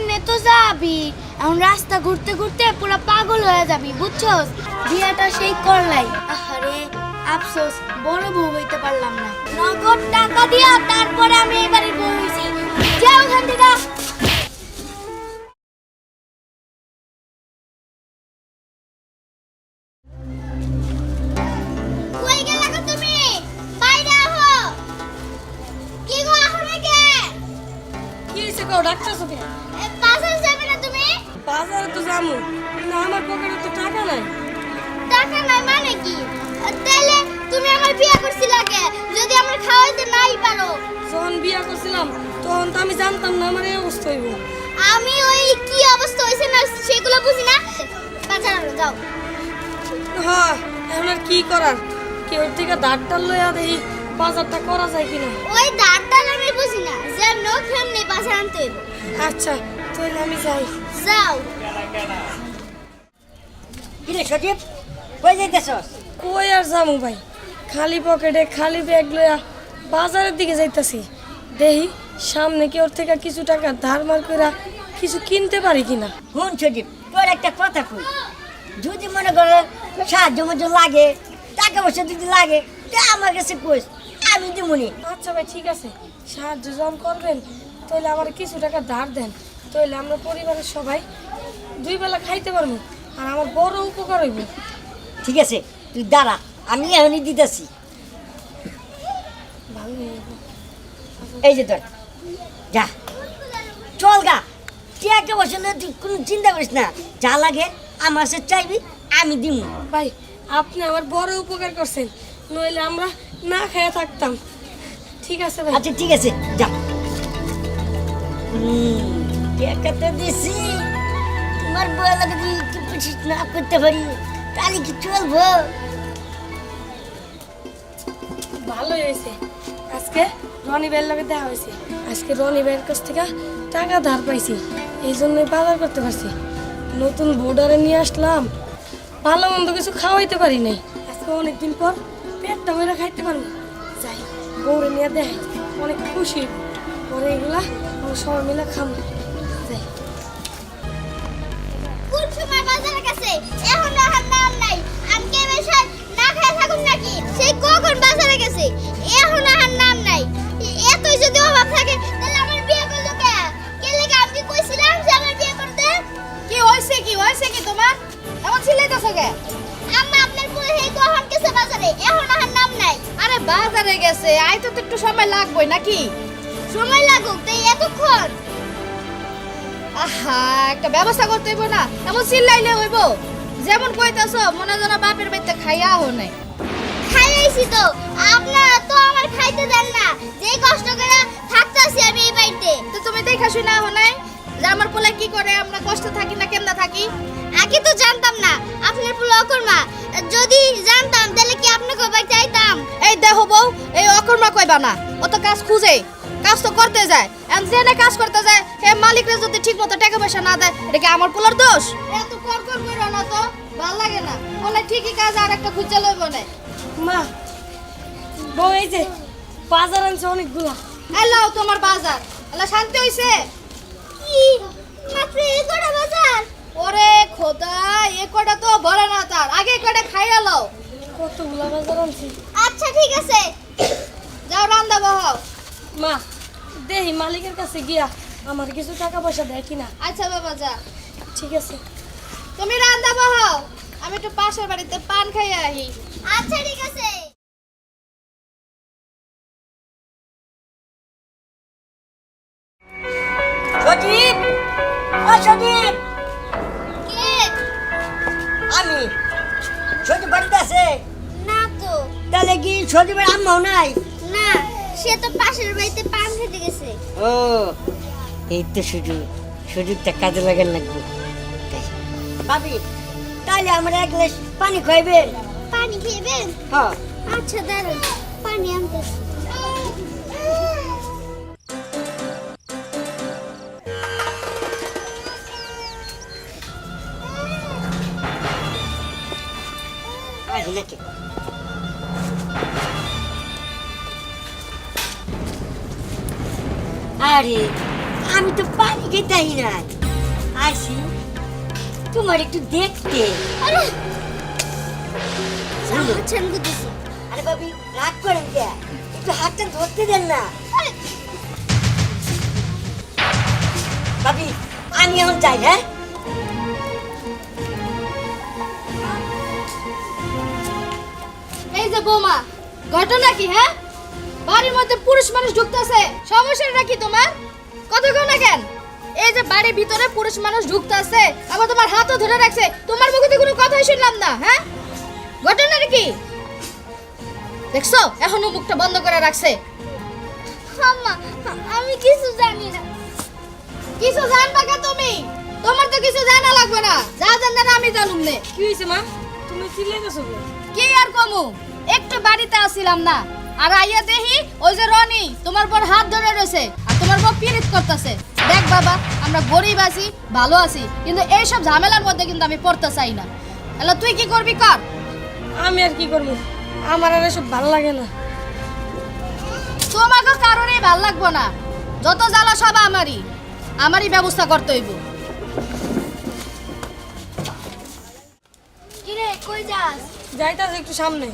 দিনে তো যাবি, এখন রাস্তা ঘুরতে ঘুরতে পুরো পাগল হয়ে যাবি, বুঝছস? বিয়েটা সেই করলাই। আরে আফসোস, বড় বউ হইতে পারলাম না। নগদ টাকা দিয়া তারপরে আমি এবারে বউ হইছি। যাও ওখান থেকে। কই গেলা গো তুমি? বাইরে আহো। কি গো আহো না কে? কি হয়েছে গো, ডাকতেছো কে? বাজার যাবে না তুমি? বাজারে তো যাবো, কিন্তু আমার পকেটে তো টাকা নাই। টাকা নাই মানে কি? তাহলে তুমি আমার বিয়ে করছিলা কে? যদি আমার খাওয়াইতে নাই পারো। যখন বিয়া করছিলাম তখন তো আমি জানতাম না আমার এই অবস্থা হইব। আমি ওই কি অবস্থা হইছে না সেগুলো বুঝি না। বাজার আনো যাও। হ্যাঁ, এখন আর কি করার, কেউ থেকে ধারটা লইয়া দেই বাজারটা করা যায় কিনা। ওই দাঁড়টা আমি বুঝি না, যে নোট ফেমনে বাজার আনতে হইব। আচ্ছা তাহলে আমি যাই। যাও। কিরে সজীব, কই যাইতেছস? কই আর যাবো ভাই, খালি পকেটে খালি ব্যাগ লইয়া বাজারের দিকে যাইতাছি। দেখি সামনে কি ওর থেকে কিছু টাকা ধার মার করে কিছু কিনতে পারি কিনা। হুন সজীব, তোর একটা কথা কই, যদি মনে করো সাহায্য মতো লাগে, টাকা পয়সা যদি লাগে, তা আমার কাছে কইস, আমি দিমুনি। আচ্ছা ভাই ঠিক আছে, সাহায্য যখন করবেন তাহলে আমার কিছু টাকা ধার দেন, তাহলে আমরা পরিবারের সবাই দুই বেলা খাইতে পারবো আর আমার বড় উপকার হইব। ঠিক আছে, তুই দাঁড়া, আমি এখনই দিতেছি। ভালো হইব। এই যে তোর, যা চল গা, টাকা পয়সা নিয়ে তুই কোনো চিন্তা করিস না, যা লাগে আমার কাছে চাইবি, আমি দিমু। ভাই আপনি আমার বড় উপকার করছেন, নইলে আমরা না খেয়ে থাকতাম। ঠিক আছে ভাই। আচ্ছা ঠিক আছে, যা। টাকা তো দিছি, তোমার বউ লাগে যদি একটু কিছু না করতে পারি তাহলে কি চলবো? ভালোই হয়েছে, আজকে রনি ভাইয়ের লগে দেখা হয়েছে। আজকে রনি ভাইয়ের কাছ থেকে টাকা ধার পাইছি, এই জন্যই বাজার করতে পারছি। নতুন বোর্ডারে নিয়ে আসলাম, ভালো মন্দ কিছু খাওয়াইতে পারি নাই। আজকে অনেকদিন পর পেটটা ভরে খাইতে পারবো। যাই বউরে নিয়ে দেয়, অনেক খুশি পরে এগুলা আমরা সবাই মিলে খাবো। যাই। কোন সময় বাজারে গেছে? এখন আর নাম নাই। আমি কে বেশাই না খেয়ে থাকুন নাকি? সেই কখন বাজারে গেছে? এখন আর নাম নাই। এতই যদি অভাব থাকে তাহলে আমার বিয়ে করলো কে? কে লাগা আমি কইছিলাম যে আমার বিয়ে করতে? কি হইছে কি তোমার এমন চিল্লাইতাছো কে? আম্মা আপনার পুরো হে কখন গেছে বাজারে? এখন আর নাম নাই। আরে বাজারে গেছে, আইতে তো একটু সময় লাগবেই নাকি? সময় লাগুক তাই এতক্ষণ? আহা, একটা ব্যবস্থা করতে হইব না, এমন চিল্লাইলে হইব? যেমন কইতাছো মনে যেন বাপের বাড়িতে খাইয়া হো নাই। খাইছি তো, আপনারা তো আমার খাইতে দেন না। যেই কষ্ট করে থাকতাছি আমি এই বাড়িতে। তো তুমি দেখা শুনা হো নাই যে আমার পোলা কি করে, আমরা কষ্ট থাকি না কেমনে থাকি? আগে তো জানতাম না আপনার পুরো অকর্মা। যদি জানতাম তাহলে কি আপনাকে বাড়িতে আইতাম? এই দেখো বউ, এই অকর্মা কইবা না, ও তো কাজ খুঁজে, কাজ তো করতে যায়। এম জেনে কাজ করতে যায়, হে মালিকরে যদি ঠিক মতো টাকা পয়সা না দেয়, এটা কি আমার পোলার দোষ? এত কর কর কইরা না তো, ভাল লাগে না। বলে ঠিকই কাজ আর একটা খুঁজে লইব না। মা, বউ এই যে বাজার আনছে অনেকগুলা। এলাও তোমার বাজার, এলা শান্তি হইছে? কি মাত্র এই কটা বাজার? ওরে খোদা, এ কটা তো বলে না তার, আগে কটা খাইয়া লও। কতগুলা বাজার আনছি। আচ্ছা ঠিক আছে। যাও রান্দা বহাও। মা, দেহি মালিকের কাছে গিয়া আমার কিছু টাকা পয়সা দেয় কিনা। আচ্ছা বাবা যা, ঠিক আছে। তুমি রান্দা বহাও, আমি একটু পাশের বাড়িতে পান খাইয়া আহি। আচ্ছা ঠিক আছে। সজীব, ও সজীব, কে? আমি। সজীব বাড়িতে আছে? না তো। তাহলে কি সজীবের আম্মাও নাই? না, সে তো পাশের বাড়িতে পান খেতে গেছে। ও, এই তো সুযোগটা কাজে লাগান লাগবে। ভাবি, তাহলে আমরা এক গ্লাস পানি খাইবেন? পানি খেবেন? হ্যাঁ। আচ্ছা দাঁড়ান, পানি আনতেছি। আরে আমি তো পানি খেতে না। আসি তোমার একটু দেখতে। আরে আছেন বুঝছি। আরে বাবি রাগ করেন কে? একটু হাতটা ধরতে দেন না। আরে বাবি আমি এখন যাই। হ্যাঁ এই যে বৌমা, ঘটনা কি? হ্যাঁ, বাড়ির মধ্যে পুরুষ মানুষ ঢুকতেছে, সমস্যাটা কি তোমার? কথা কও না কেন? এই যে বাড়ির ভিতরে পুরুষ মানুষ ঢুকতেছে, আবার তোমার হাতও ধরে রাখছে, তোমার মুখে তো কোনো কথাই শুনলাম না। হ্যাঁ, ঘটনাটা কি দেখছো? এখনো মুখটা বন্ধ করে রাখছে। আম্মা আমি কিছু জানি না। কিছু জানবা কে তুমি? তোমার তো কিছু জানা লাগবে না, যা জানেন আমি জানুম নে। কি হয়েছে মা? তুমি চিল্লাইতেছো কেন? কি আর কমু, একটু বাড়িতে আসিলাম না, আর আইয়া দেখি ওই যে রনি তোমার পর হাত ধরে রয়েছে আর তোমার বউ পিরিত করতেছে। দেখ বাবা, আমরা গরিব আছি, ভালো আছি, কিন্তু এইসব ঝামেলার মধ্যে কিন্তু আমি পড়তে চাই না। তাহলে তুই কি করবি কর। আমি আর কি করবো? আমার আর এসব ভালো লাগে না। তোমাকে কারণেই ভাল লাগবো না, যত জ্বালা সব আমারই ব্যবস্থা করতে হইব। কিরে কই যাস? যাইতাছে একটু সামনে।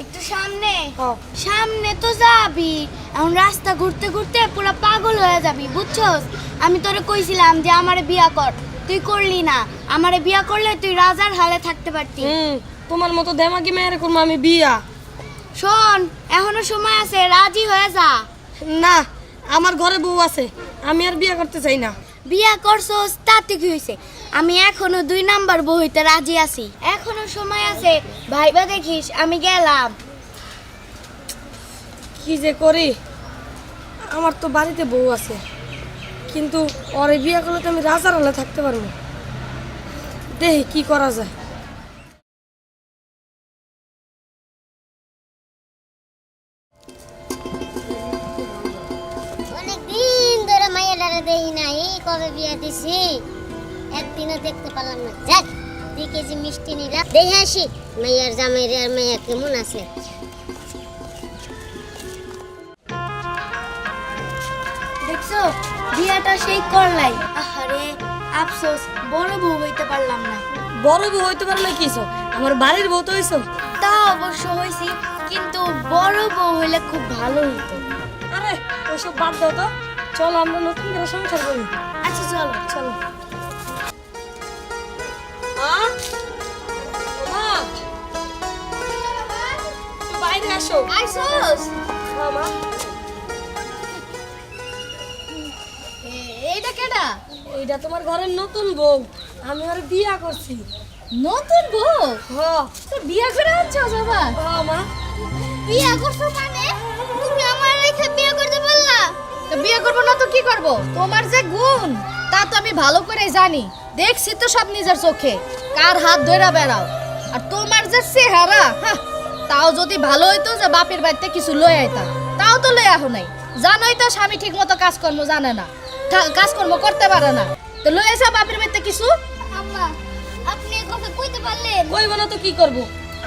একটু সামনে। হ্যাঁ। সামনে তো যাবি, এখন রাস্তা ঘুরতে ঘুরতে পুরো পাগল হয়ে যাবি, বুঝছস? আমি তোরে কইছিলাম যে আমারে বিয়া কর, তুই করলি না। আমারে বিয়া করলে তুই রাজার হালে থাকতে পারতি। তোমার মতো দেমাকি মেয়ের করবো আমি বিয়া? শোন, এখনো সময় আছে, রাজি হয়ে যা। না, আমার ঘরে বউ আছে, আমি আর বিয়া করতে চাই না। বিয়া করছস তাতে কি হইছে? আমি এখনো 2 নাম্বার বউ হইতে রাজি আছি, এখনো সময় আছে, ভাইবা দেখিস। আমি গেলাম। কি যে করি, আমার তো বাড়িতে বউ আছে, কিন্তু ওরে বিয়া করলে তো আমি রাজার হলে থাকতে পারবো। দেখি কি করা যায়। অনেকদিন ধরে মাইয়াটারে দেই না, এই কবে বিয়া দিছি, একদিনও দেখতে পারলাম না। যাক 2 কেজি মিষ্টি নিলাম, দেখে আসি মাইয়ার জামাইরে আর মাইয়া কেমন আছে। দেখছো, বিয়াটা সেই করলাই। আরে আফসোস, বড় বউ হইতে পারলাম না। বড় বউ হইতে পারলে কিছু, আমার বাড়ির বউ তো হইছো। তা অবশ্য হয়েছি, কিন্তু বড় বউ হইলে খুব ভালো হইতো। আরে ওইসব বাদ দাও তো, চলো আমরা নতুন করে সংসার করি। আচ্ছা চলো। চলো। মা, মা, একটু বাইরে আসো। আইসোস? হ্যাঁ, মা। এইটা কেডা? এইটা তোমার ঘরের নতুন বউ, আমি ওর বিয়া করছি। নতুন বউ? হ্যাঁ। তো বিয়া করে আনছো বাবা? হ্যাঁ মা। বিয়া করছো মানে? তুমি আমার রেখে বিয়া করতে পারলা? তো বিয়ে করবো না তো কি করব? তোমার যে গুণ তা তো আমি ভালো করে জানি, দেখছি তো সব নিজের চোখে, কার হাত ধরে বেড়াও। আর তোমার যে চেহারা, তাও যদি ভালো হইতো যে বাপের বাড়িতে কিছু লয়ে আইতা, তাও তো লয়ে আহো নাই। জানোই তো স্বামী ঠিক মতো কাজকর্ম জানে না, কাজকর্ম করতে পারে না, তো লয়ে এসে বাপের বাড়িতে কিছু। আম্মা, আপনি এই কথা কইতে পারলেন? কইব না তো কি করব?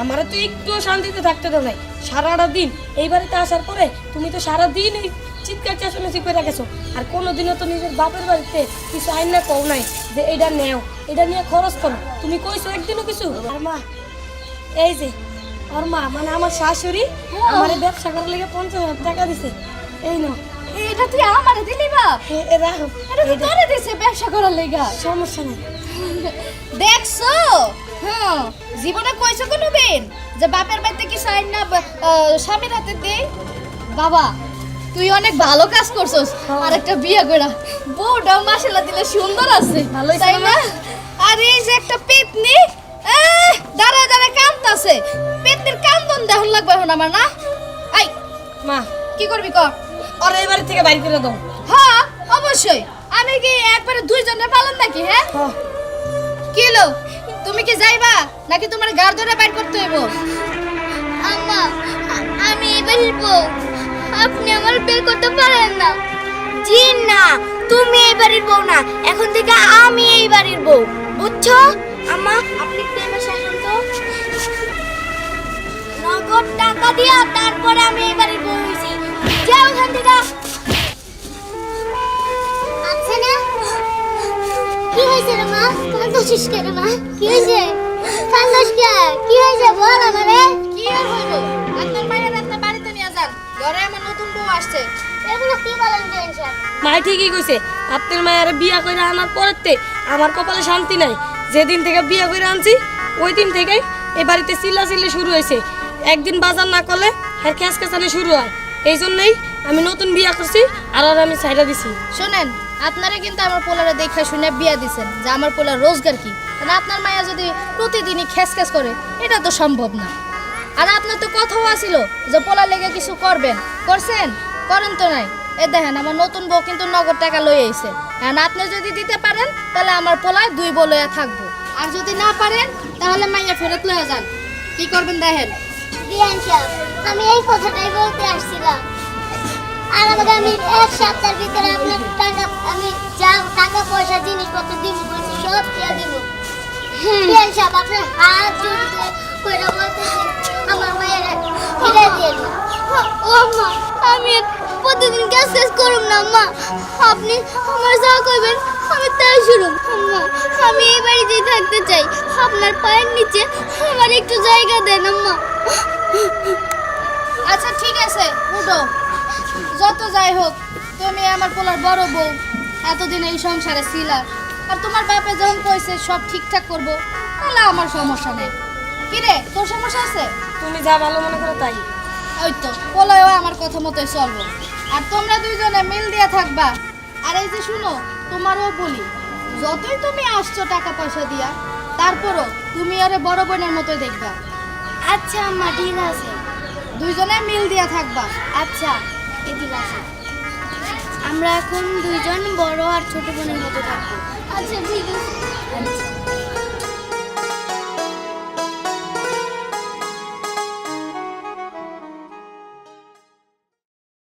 আমারে তো একটু শান্তিতে থাকতে দাও নাই। সারাটা দিন এই বাড়িতে আসার পরে তুমি তো সারা দিন এই চিৎকার চেঁচামেচি করে গেছো, আর কোনোদিনও তো নিজের বাপের বাড়িতে কিছু আইন না কও নাই যে এইটা নেও, এটা নিয়ে খরচ করো। তুমি কইছো একদিনও কিছু? আর মা, এই যে আর মা মানে আমার শাশুড়ি আমার ব্যবসা করার লেগে 50,000 টাকা দিছে। এই নাও। এটা তুই আমারে দিলি বাপ? রাখো। এটা তো তোরে দিছে ব্যবসা করার লাগা। সমস্যা নেই। দেখছো? হ্যাঁ, জীবনে কইছো কোনোদিন যে বাপের বাড়িতে কি সাইন না স্বামীর হাতে দে? বাবা, তুই অনেক ভালো কাজ করছস। আর একটা বিয়ে কইরা বউটা মাশাআল্লাহ দিলে সুন্দর আছে, ভালোই তাই ছিল না? আর এই যে একটা পেতনি, দাঁড়া দাঁড়া কান্দতাছে, পেতনির কান্দন দেখুন লাগবে এখন আমার না। আই মা, কি করবি কর? আর এই বাড়ি থেকে বাইরে করে দাও। হ্যাঁ অবশ্যই, আমি কি একবারে 2 জনের পালন নাকি? হ্যাঁ, হ্যাঁ। কি হলো? তুমি কি যাইবা নাকি তোমার গাড় ধরে বাইর করতে হইব? আম্মা, আমি এবার বউ, আপনি আমার বের করতে পারেন না। জি না, তুমি এই বাড়ির বউ না, এখন থেকে আমি এই বাড়ির বউ, বুঝছো? আম্মা, আপনি প্রেমে শাসন তো নগদ টাকা দিয়া, তারপরে আমি এই বাড়ির বউ হইছি। যাও ওখান থেকে। আচ্ছা না, কি হয়েছে? হয়েছে রে মা? কান্দছিস কেন মা? কি হয়েছে? কান্দস কে? কি হয়েছে বল আমারে। কি আর হইব, আপনার মায়ের আপনার বাড়িতে নিয়ে যান, ঘরে আমার নতুন বউ আসছে। এগুলো কি বলেন বিয়ান সাহেব? মাই ঠিকই কইছে, আপনার মায়ের বিয়া করে আনার পরেতে আমার কপালে শান্তি নাই। যেদিন থেকে বিয়া করে আনছি ওই দিন থেকেই এই বাড়িতে চিল্লাচিল্লি শুরু হয়েছে। একদিন বাজার না করলে হ্যাঁ খেসখেসানি শুরু হয়। এই জন্যই আমি নতুন বিয়া করছি আর আমি ছাইড়া দিছি। শোনেন, আপনারা কিন্তু আমার পোলারে দেখে শুনে বিয়া দিছেন যে আমার পোলার রোজগার কি, মানে আপনার মায়া যদি প্রতিদিনই খেস করে এটা তো সম্ভব না। আর আপনার তো কথাও আছিল যে পোলার লেগে কিছু করবেন, করছেন? করেন তো নাই। এ দেখেন আমার নতুন বউ কিন্তু নগদ টাকা লই আইছে। এখন আপনি যদি দিতে পারেন তাহলে আমার পোলায় 2 বউ লইয়া থাকবো, আর যদি না পারেন তাহলে মাইয়া ফেরত লইয়া যান। কি করবেন দেখেন। বিয়ান সাহেব, আমি এই কথাটাই বলতে আসছিলাম। আর আমাকে আমি এক সপ্তাহের ভিতরে আপনার টাকা, আমি যা টাকা পয়সা জিনিসপত্র দিব বলছি সব দিয়ে দিব। বিয়ান সাহেব, আপনার হাত জড়িয়ে কইরা বলতেছে আমার মায়ের ফিরে দিয়ে দিন। ও মা, আমি প্রতিদিন কাজ করুম না মা। আপনি আমার যা কইবেন আমি তাই শুনুন মা। আমি এই বাড়িতেই থাকতে চাই। আপনার পায়ের নিচে আমার একটু জায়গা দেন আম্মা। আচ্ছা ঠিক আছে, উঠো। যত যাই হোক তুমি আমার পোলার বড় বউ, এতদিন এই সংসারে ছিলা। আর তোমার বাপে যখন কইছে সব ঠিকঠাক করবো, তাহলে আমার সমস্যা নেই। কি রে, তোর সমস্যা আছে? তুমি যা ভালো মনে করো তাই। ওই তো পোলায়ও আমার কথা মতোই চলবো। আর তোমরা দুইজনে মিল দিয়ে থাকবা। আর এই যে শুনো, তোমারও বলি, যতই তুমি আসছো টাকা পয়সা দিয়া, তারপরও তুমি আরে বড় বোনের মতোই দেখবা। আচ্ছা আম্মা, ঠিক আছে। দুইজনে মিল দিয়া থাকবা। আচ্ছা, এদিকে আসো। আমরা এখন দুইজন বড় আর ছোট বোনের মতো থাকবো। আচ্ছা ঠিক আছে।